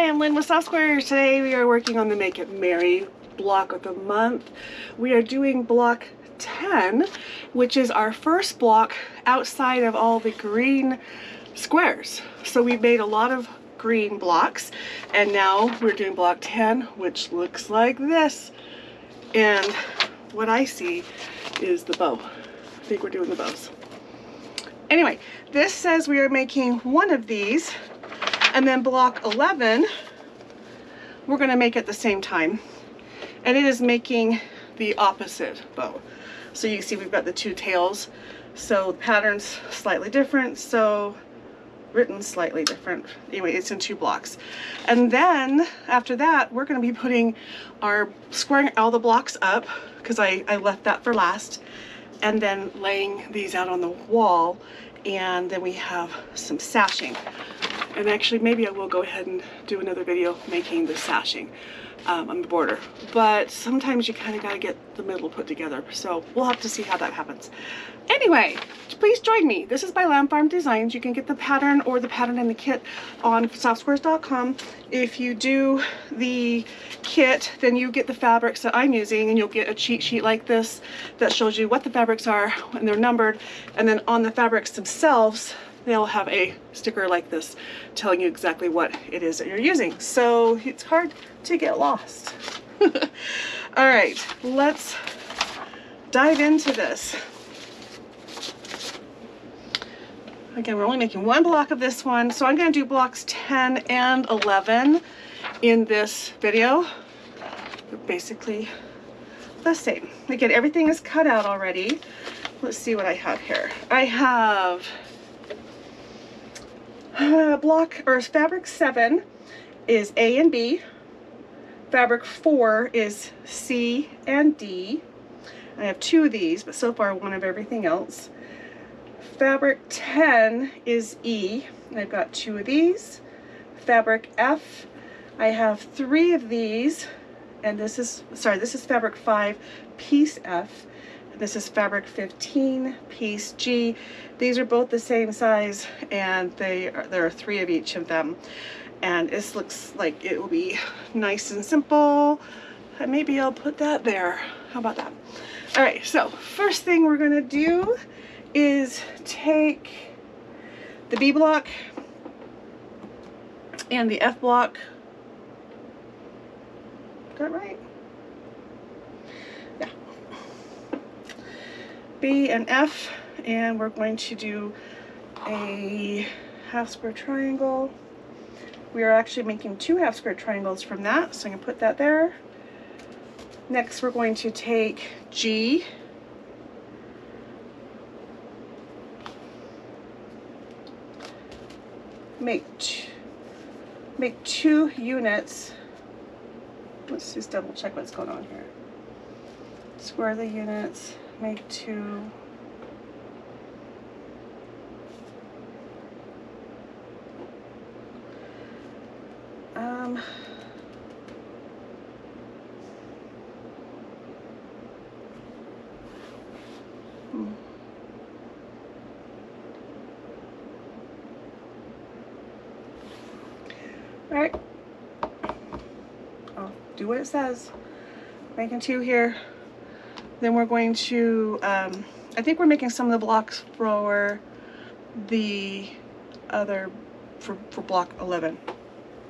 I'm Lynne with Softsquares. Today we are working on the Make It Merry block of the month. We are doing block 10, which is our first block outside of all the green squares. So we made a lot of green blocks, and now we're doing block 10, which looks like this. And what I see is the bow. I think we're doing the bows. Anyway, this says we are making one of these, and then block 11 we're going to make at the same time, and it is making the opposite bow. So you can see we've got the two tails, so the pattern's slightly different, so written slightly different. Anyway, it's in two blocks. And then after that we're going to be putting our squaring all the blocks up, because I left that for last, and then laying these out on the wall, and then we have some sashing. And actually maybe I will go ahead and do another video making the sashing on the border, but sometimes you kind of got to get the middle put together, so we'll have to see how that happens. Anyway, please join me. This is by Lamb Farm Designs. You can get the pattern or the pattern in the kit on softsquares.com. If you do the kit, then you get the fabrics that I'm using, and you'll get a cheat sheet like this that shows you what the fabrics are and they're numbered, and then on the fabrics themselves they'll have a sticker like this telling you exactly what it is that you're using, so it's hard to get lost. All right, let's dive into this. Again, we're only making one block of this one, so I'm going to do blocks 10 and 11 in this video. They're basically the same. Again, everything is cut out already. Let's see what I have here. I have fabric 7 is A and B. Fabric 4 is C and D. I have 2 of these, but so far one of everything else. Fabric 10 is E. I've got 2 of these. Fabric F, I have 3 of these, and this is fabric 5, piece F. This is fabric 15, piece G. These are both the same size, and there are 3 of each of them. And this looks like it will be nice and simple. And maybe I'll put that there. How about that? All right, so first thing we're gonna do is take the B block and the F block. Is that right? Yeah. B and F, and we're going to do a half square triangle. We are actually making 2 half square triangles from that, so I'm going to put that there. Next we're going to take G, make 2 units. Let's just double check what's going on here. Square the units, make 2. All right, I'll do what it says. Making 2 here. Then we're going to, I think we're making some of the blocks for the other, for block 11.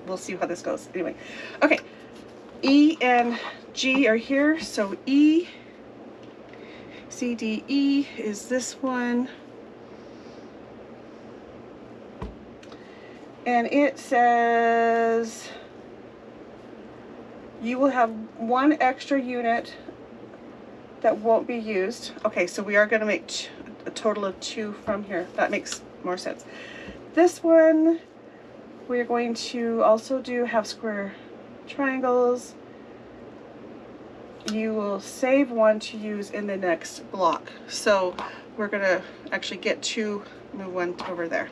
We'll see how this goes. Anyway, okay, E and G are here, so E, C, D, E is this one. And it says you will have 1 extra unit that won't be used. Okay, so we are going to make a total of 2 from here. That makes more sense. This one, we're going to also do half square triangles. You will save 1 to use in the next block. So we're going to actually get 2, move 1 over there.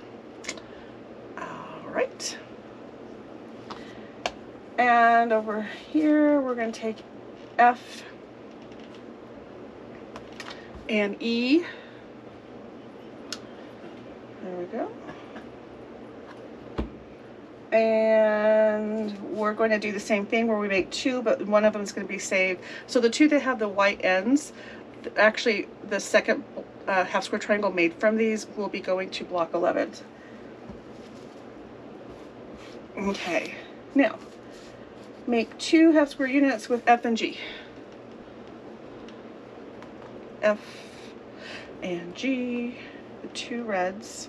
Right, and over here we're going to take F and E. There we go. And we're going to do the same thing where we make 2, but one of them is going to be saved. So the 2 that have the white ends, actually the second half square triangle made from these will be going to block 11. Okay, now make 2 half square units with F and G. F and G, the 2 reds.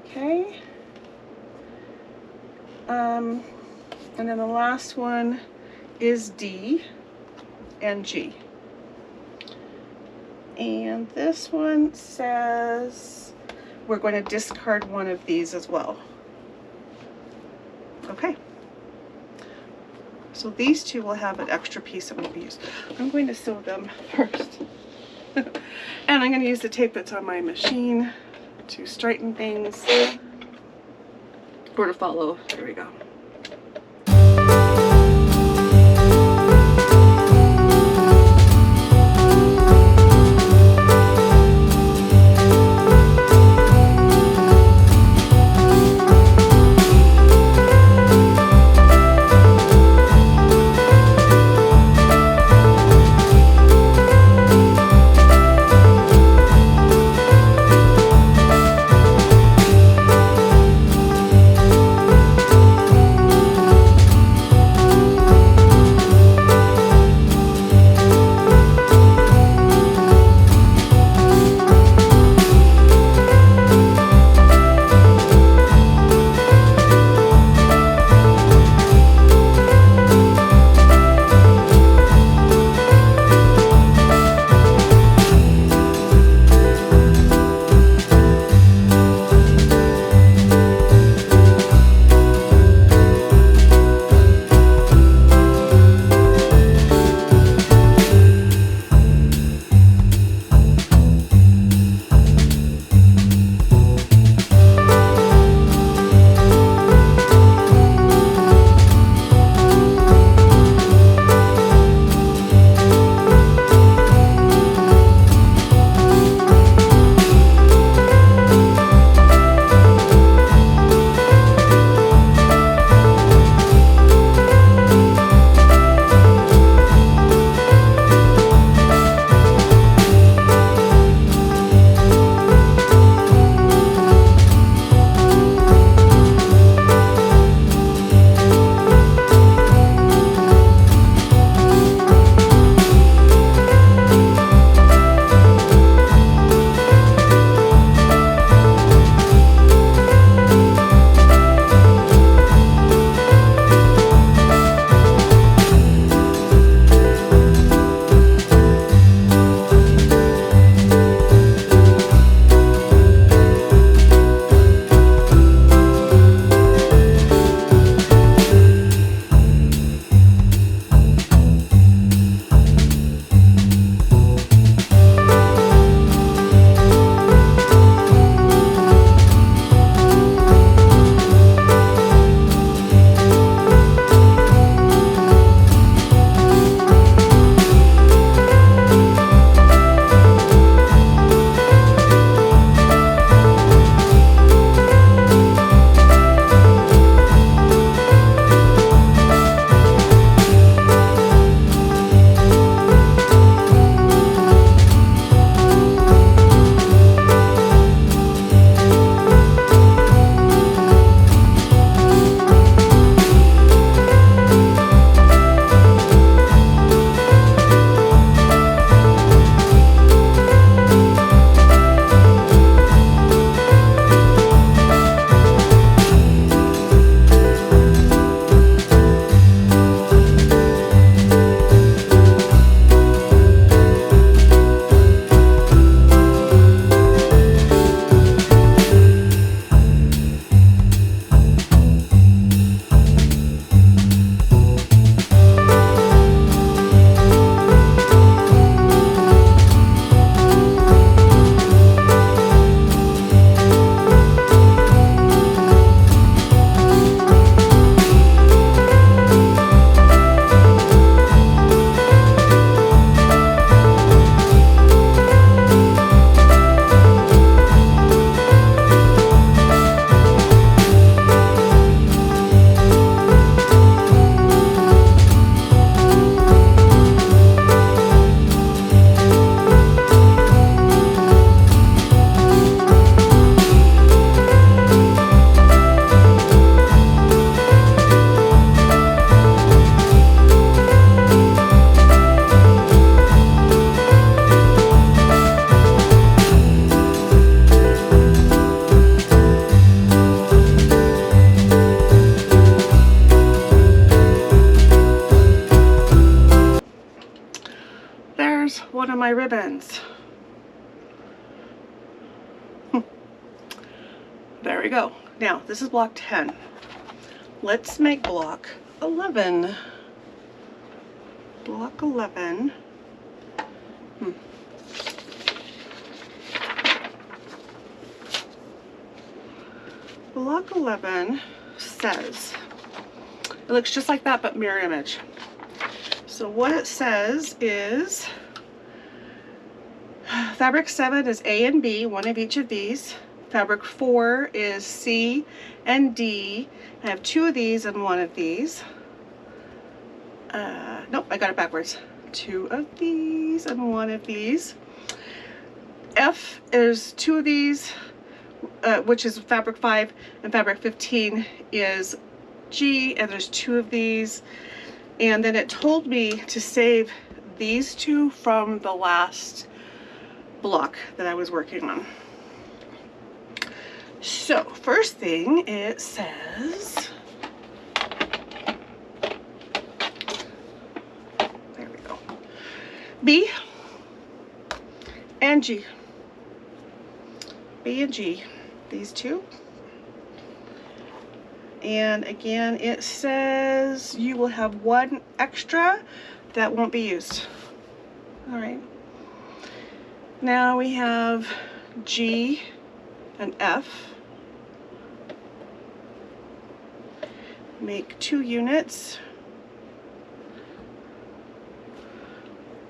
Okay. And then the last one is D and G. And this one says we're going to discard one of these as well. Okay. So these 2 will have an extra piece that will be used. I'm going to sew them first. And I'm going to use the tape that's on my machine to straighten things or to follow. There we go. my ribbons. There we go. Now, this is block 10. Let's make block 11. Block 11. Block 11 says, it looks just like that but mirror image. So what it says is fabric 7 is A and B, one of each of these. Fabric 4 is C and D. I have 2 of these and 1 of these. Nope, I got it backwards. 2 of these and 1 of these. F is 2 of these, which is fabric 5, and fabric 15 is G, and there's 2 of these. And then it told me to save these 2 from the last block that I was working on. So first thing it says, there we go, B and G. B and G, these 2. And again, it says you will have 1 extra that won't be used. All right. Now we have G and F. Make 2 units.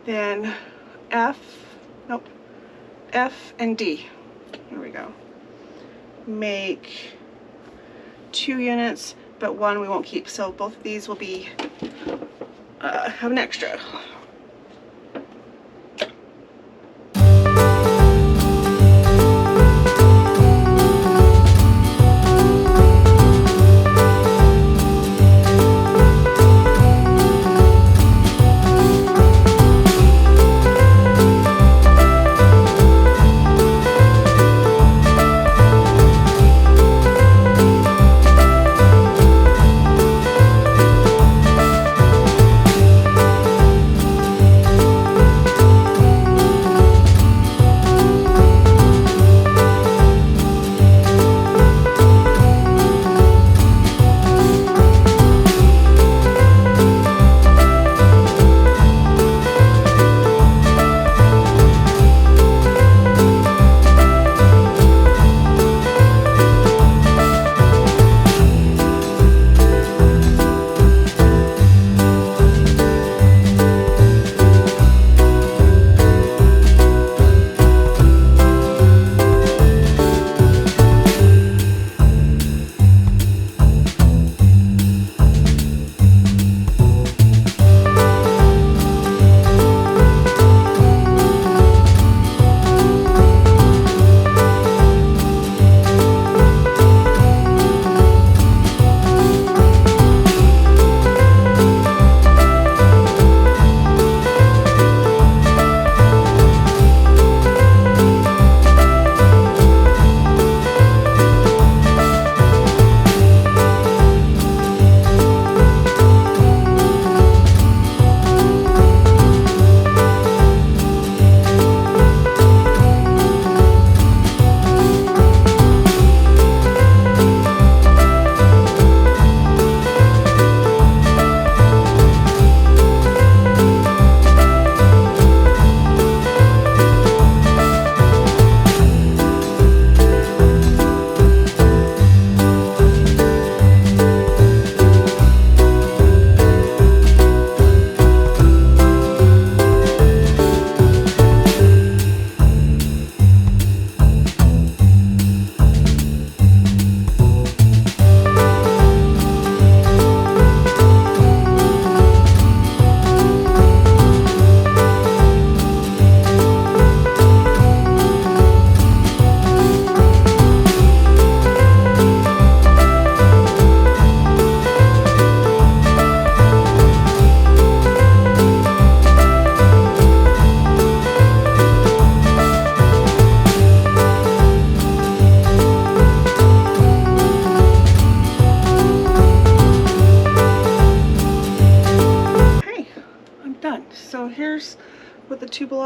Then F and D. There we go. Make 2 units, but 1 we won't keep. So both of these will be have an extra.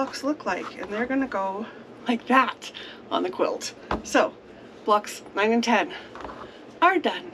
blocks look like, and they're gonna go like that on the quilt. So blocks 9 and 10 are done.